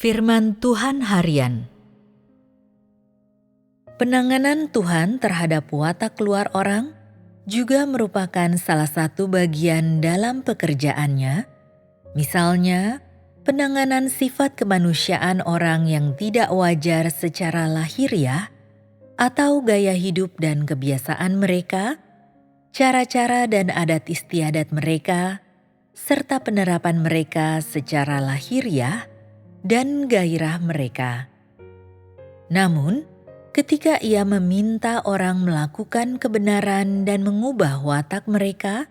Firman Tuhan Harian. Penanganan Tuhan terhadap watak luar orang juga merupakan salah satu bagian dalam pekerjaannya. Misalnya, penanganan sifat kemanusiaan orang yang tidak wajar secara lahiriah atau gaya hidup dan kebiasaan mereka, cara-cara dan adat istiadat mereka, serta penerapan mereka secara lahiriah dan gairah mereka. Namun, ketika ia meminta orang melakukan kebenaran dan mengubah watak mereka,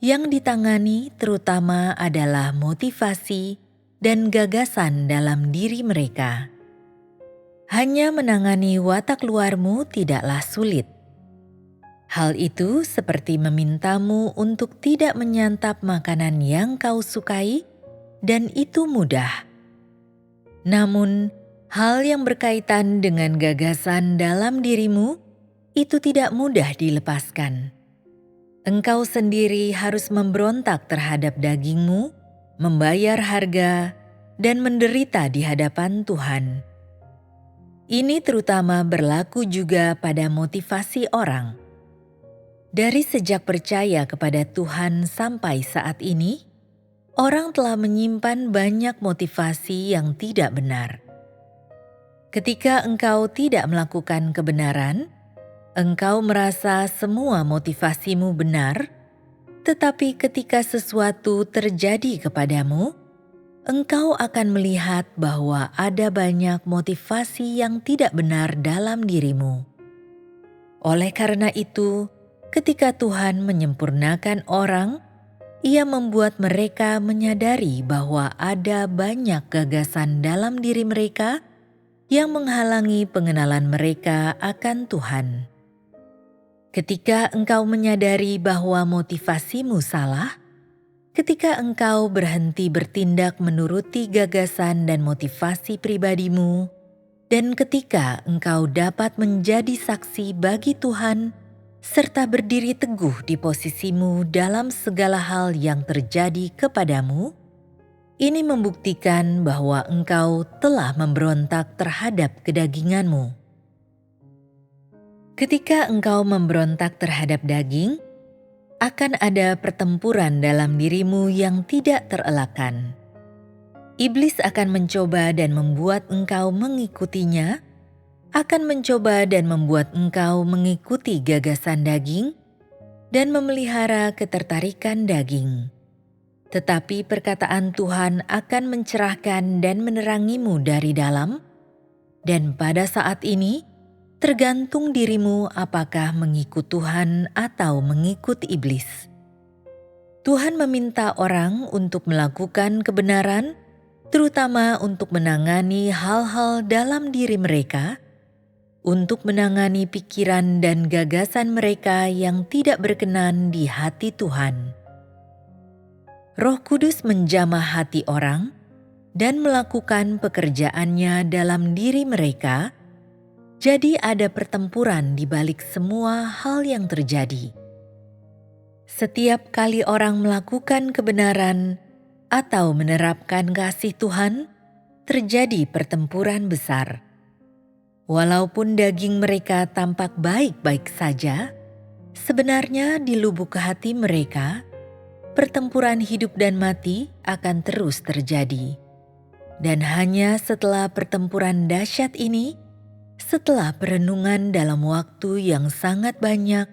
yang ditangani terutama adalah motivasi dan gagasan dalam diri mereka. Hanya menangani watak luarmu tidaklah sulit. Hal itu seperti memintamu untuk tidak menyantap makanan yang kau sukai, dan itu mudah. Namun, hal yang berkaitan dengan gagasan dalam dirimu itu tidak mudah dilepaskan. Engkau sendiri harus memberontak terhadap dagingmu, membayar harga, dan menderita di hadapan Tuhan. Ini terutama berlaku juga pada motivasi orang. Dari sejak percaya kepada Tuhan sampai saat ini, orang telah menyimpan banyak motivasi yang tidak benar. Ketika engkau tidak melakukan kebenaran, engkau merasa semua motivasimu benar, tetapi ketika sesuatu terjadi kepadamu, engkau akan melihat bahwa ada banyak motivasi yang tidak benar dalam dirimu. Oleh karena itu, ketika Tuhan menyempurnakan orang, Ia membuat mereka menyadari bahwa ada banyak gagasan dalam diri mereka yang menghalangi pengenalan mereka akan Tuhan. Ketika engkau menyadari bahwa motivasimu salah, ketika engkau berhenti bertindak menuruti gagasan dan motivasi pribadimu, dan ketika engkau dapat menjadi saksi bagi Tuhan, serta berdiri teguh di posisimu dalam segala hal yang terjadi kepadamu, ini membuktikan bahwa engkau telah memberontak terhadap kedaginganmu. Ketika engkau memberontak terhadap daging, akan ada pertempuran dalam dirimu yang tidak terelakkan. Iblis akan mencoba dan membuat engkau mengikutinya, akan mencoba dan membuat engkau mengikuti gagasan daging dan memelihara ketertarikan daging. Tetapi perkataan Tuhan akan mencerahkan dan menerangimu dari dalam, dan pada saat ini tergantung dirimu apakah mengikut Tuhan atau mengikut iblis. Tuhan meminta orang untuk melakukan kebenaran, terutama untuk menangani hal-hal dalam diri mereka, untuk menangani pikiran dan gagasan mereka yang tidak berkenan di hati Tuhan. Roh Kudus menjamah hati orang dan melakukan pekerjaannya dalam diri mereka, jadi ada pertempuran di balik semua hal yang terjadi. Setiap kali orang melakukan kebenaran atau menerapkan kasih Tuhan, terjadi pertempuran besar. Walaupun daging mereka tampak baik-baik saja, sebenarnya di lubuk hati mereka, pertempuran hidup dan mati akan terus terjadi. Dan hanya setelah pertempuran dahsyat ini, setelah perenungan dalam waktu yang sangat banyak,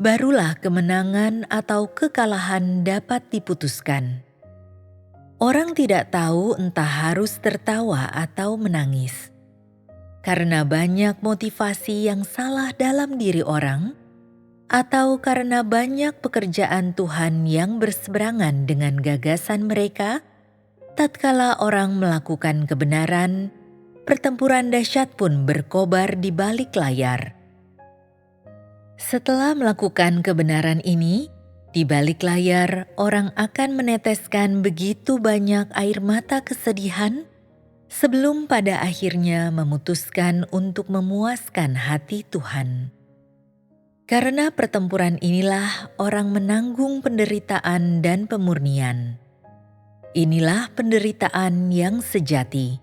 barulah kemenangan atau kekalahan dapat diputuskan. Orang tidak tahu entah harus tertawa atau menangis. Karena banyak motivasi yang salah dalam diri orang, atau karena banyak pekerjaan Tuhan yang berseberangan dengan gagasan mereka, tatkala orang melakukan kebenaran, pertempuran dahsyat pun berkobar di balik layar. Setelah melakukan kebenaran ini, di balik layar orang akan meneteskan begitu banyak air mata kesedihan, sebelum pada akhirnya memutuskan untuk memuaskan hati Tuhan. Karena pertempuran inilah orang menanggung penderitaan dan pemurnian. Inilah penderitaan yang sejati.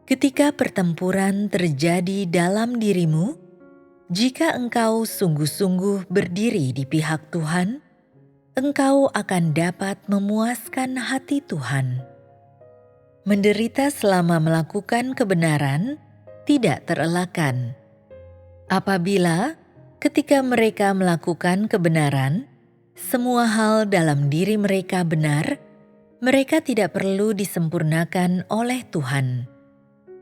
Ketika pertempuran terjadi dalam dirimu, jika engkau sungguh-sungguh berdiri di pihak Tuhan, engkau akan dapat memuaskan hati Tuhan. Menderita selama melakukan kebenaran tidak terelakkan. Apabila ketika mereka melakukan kebenaran, semua hal dalam diri mereka benar, mereka tidak perlu disempurnakan oleh Tuhan.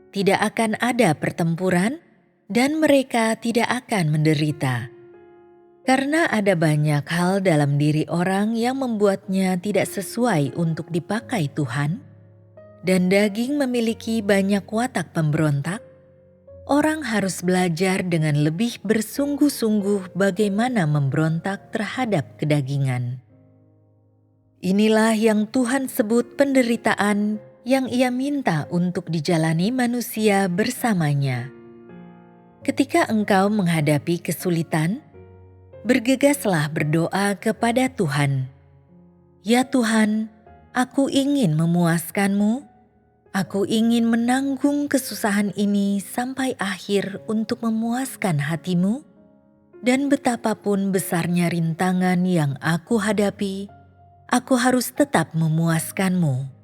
Tidak akan ada pertempuran dan mereka tidak akan menderita. Karena ada banyak hal dalam diri orang yang membuatnya tidak sesuai untuk dipakai Tuhan, dan daging memiliki banyak watak pemberontak, orang harus belajar dengan lebih bersungguh-sungguh bagaimana memberontak terhadap kedagingan. Inilah yang Tuhan sebut penderitaan yang Ia minta untuk dijalani manusia bersamanya. Ketika engkau menghadapi kesulitan, bergegaslah berdoa kepada Tuhan. Ya Tuhan, aku ingin memuaskan-Mu. Aku ingin menanggung kesusahan ini sampai akhir untuk memuaskan hati-Mu. Dan betapapun besarnya rintangan yang aku hadapi, aku harus tetap memuaskan-Mu.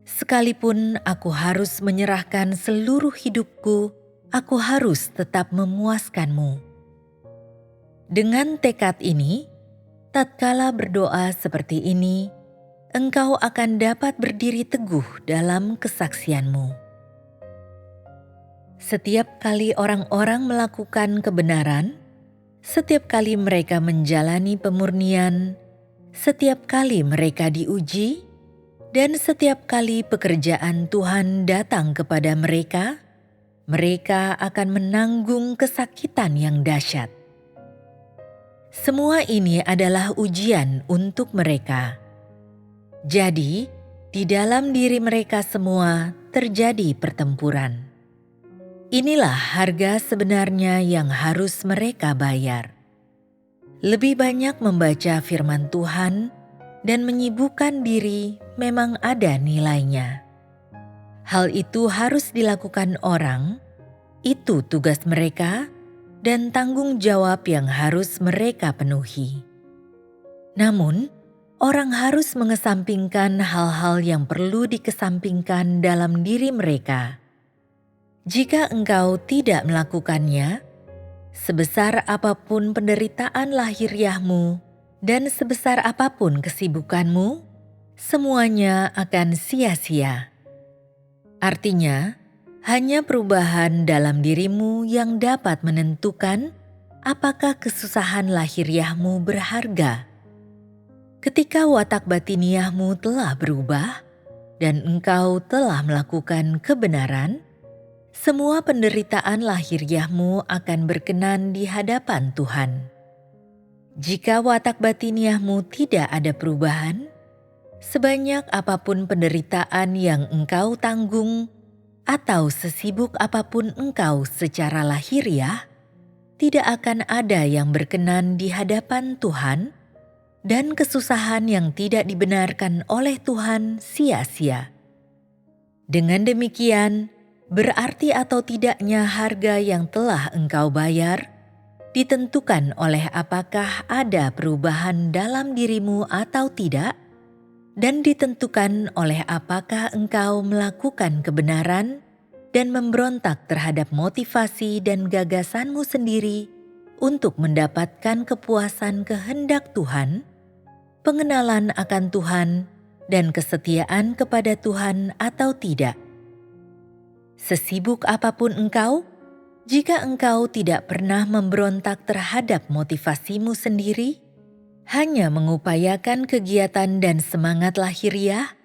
Sekalipun aku harus menyerahkan seluruh hidupku, aku harus tetap memuaskan-Mu. Dengan tekad ini, tatkala berdoa seperti ini, engkau akan dapat berdiri teguh dalam kesaksian-Mu. Setiap kali orang-orang melakukan kebenaran, setiap kali mereka menjalani pemurnian, setiap kali mereka diuji, dan setiap kali pekerjaan Tuhan datang kepada mereka, mereka akan menanggung kesakitan yang dahsyat. Semua ini adalah ujian untuk mereka. Jadi, di dalam diri mereka semua terjadi pertempuran. Inilah harga sebenarnya yang harus mereka bayar. Lebih banyak membaca firman Tuhan dan menyibukkan diri memang ada nilainya. Hal itu harus dilakukan orang, itu tugas mereka dan tanggung jawab yang harus mereka penuhi. Namun, orang harus mengesampingkan hal-hal yang perlu dikesampingkan dalam diri mereka. Jika engkau tidak melakukannya, sebesar apapun penderitaan lahiriahmu dan sebesar apapun kesibukanmu, semuanya akan sia-sia. Artinya, hanya perubahan dalam dirimu yang dapat menentukan apakah kesusahan lahiriahmu berharga. Ketika watak batiniahmu telah berubah dan engkau telah melakukan kebenaran, semua penderitaan lahiriahmu akan berkenan di hadapan Tuhan. Jika watak batiniahmu tidak ada perubahan, sebanyak apapun penderitaan yang engkau tanggung atau sesibuk apapun engkau secara lahiriah, tidak akan ada yang berkenan di hadapan Tuhan, dan kesusahan yang tidak dibenarkan oleh Tuhan sia-sia. Dengan demikian, berarti atau tidaknya harga yang telah engkau bayar ditentukan oleh apakah ada perubahan dalam dirimu atau tidak, dan ditentukan oleh apakah engkau melakukan kebenaran dan memberontak terhadap motivasi dan gagasanmu sendiri untuk mendapatkan kepuasan kehendak Tuhan, pengenalan akan Tuhan, dan kesetiaan kepada Tuhan atau tidak. Sesibuk apapun engkau, jika engkau tidak pernah memberontak terhadap motivasimu sendiri, hanya mengupayakan kegiatan dan semangat lahiriah,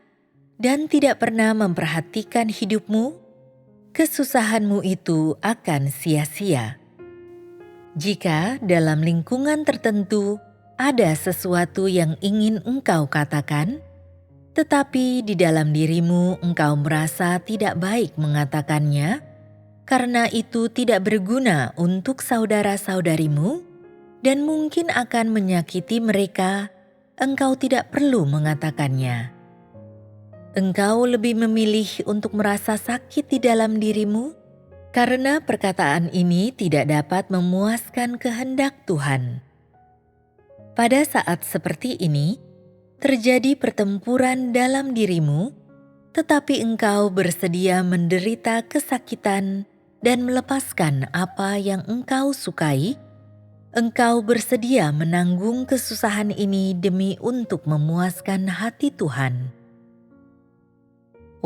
dan tidak pernah memperhatikan hidupmu, kesusahanmu itu akan sia-sia. Jika dalam lingkungan tertentu ada sesuatu yang ingin engkau katakan, tetapi di dalam dirimu engkau merasa tidak baik mengatakannya, karena itu tidak berguna untuk saudara-saudarimu dan mungkin akan menyakiti mereka, engkau tidak perlu mengatakannya. Engkau lebih memilih untuk merasa sakit di dalam dirimu karena perkataan ini tidak dapat memuaskan kehendak Tuhan. Pada saat seperti ini, terjadi pertempuran dalam dirimu, tetapi engkau bersedia menderita kesakitan dan melepaskan apa yang engkau sukai. Engkau bersedia menanggung kesusahan ini demi untuk memuaskan hati Tuhan.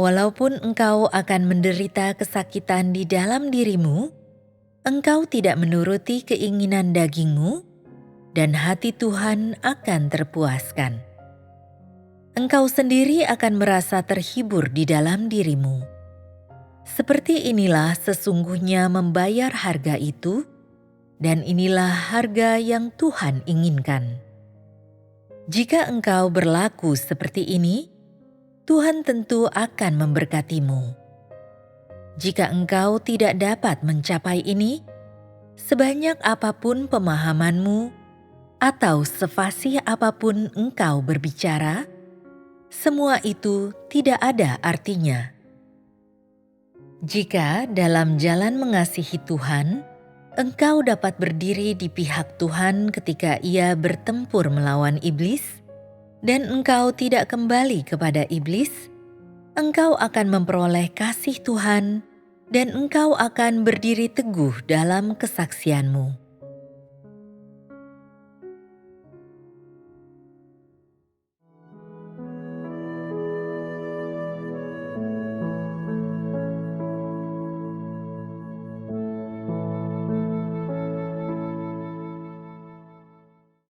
Walaupun engkau akan menderita kesakitan di dalam dirimu, engkau tidak menuruti keinginan dagingmu, dan hati Tuhan akan terpuaskan. Engkau sendiri akan merasa terhibur di dalam dirimu. Seperti inilah sesungguhnya membayar harga itu, dan inilah harga yang Tuhan inginkan. Jika engkau berlaku seperti ini, Tuhan tentu akan memberkatimu. Jika engkau tidak dapat mencapai ini, sebanyak apapun pemahamanmu atau sefasih apapun engkau berbicara, semua itu tidak ada artinya. Jika dalam jalan mengasihi Tuhan, engkau dapat berdiri di pihak Tuhan ketika Ia bertempur melawan iblis, dan engkau tidak kembali kepada iblis, engkau akan memperoleh kasih Tuhan dan engkau akan berdiri teguh dalam kesaksianmu.